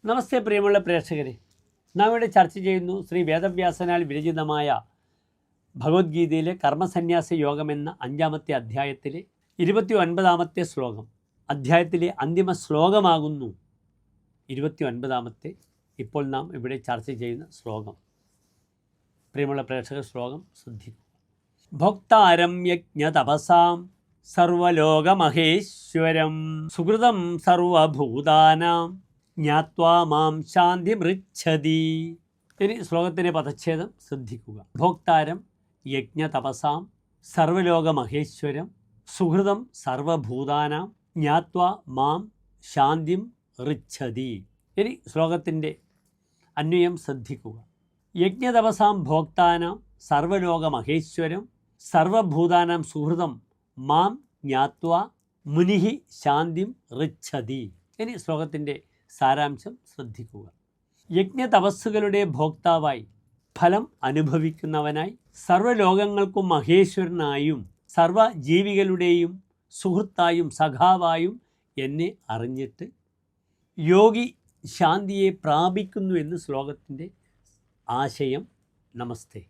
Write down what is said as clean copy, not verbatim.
നമസ്തേ പ്രിയമുള്ള പ്രേക്ഷകരെ, നാം ഇവിടെ ചർച്ച ചെയ്യുന്നു ശ്രീ വേദവ്യാസനാൽ വിരചിതമായ ഭഗവത്ഗീതയിലെ കർമ്മസന്യാസ യോഗമെന്ന 5-ാമത്തെ അധ്യായത്തിലെ 29-ാമത്തെ ശ്ലോകം. അധ്യായത്തിലെ അന്തിമ ശ്ലോകമാകുന്നു 29-ാമത്തെ ഇപ്പോൾ നാം ഇവിടെ ചർച്ച ചെയ്യുന്ന ശ്ലോകം. പ്രിയമുള്ള പ്രേക്ഷകർ, ശ്ലോകം ശ്രദ്ധിക്കുക. ഭോക്താരം യജ്ഞതപസാം സർവലോകമഹേശ്വരം സുഹൃതം സർവഭൂതാനാം ജ്ഞാത്വാ മാം ശാന്തി മൃച്ഛതി. ഇനി ശ്ലോകത്തിൻ്റെ പദച്ഛേദം ശ്രദ്ധിക്കുക. ഭോക്താരം യജ്ഞതപസാം സർവലോകമഹേശ്വരം സുഹൃതം സർവഭൂതാനാം ജ്ഞാത്വാ മാം ശാന്തിം ഋച്ഛതി. ഇനി ശ്ലോകത്തിൻ്റെ അന്വയം ശ്രദ്ധിക്കുക. യജ്ഞതപസാം ഭോക്താനാം സർവലോകമഹേശ്വരം സർവഭൂതാനാം സുഹൃതം മാം ജ്ഞാത്വാ മുനിഹി ശാന്തിം ഋച്ഛതി. ഇനി ശ്ലോകത്തിൻ്റെ സാരാംശം ശ്രദ്ധിക്കുക. യജ്ഞതപസ്സുകളുടെ ഭോക്താവായി ഫലം അനുഭവിക്കുന്നവനായി സർവ്വലോകങ്ങൾക്കും മഹേശ്വരനായും സർവ്വജീവികളുടെയും സുഹൃത്തായും സഖാവായും എന്നെ അറിഞ്ഞിട്ട് യോഗി ശാന്തിയെ പ്രാപിക്കുന്നു എന്ന് ശ്ലോകത്തിൻ്റെ ആശയം. നമസ്തേ.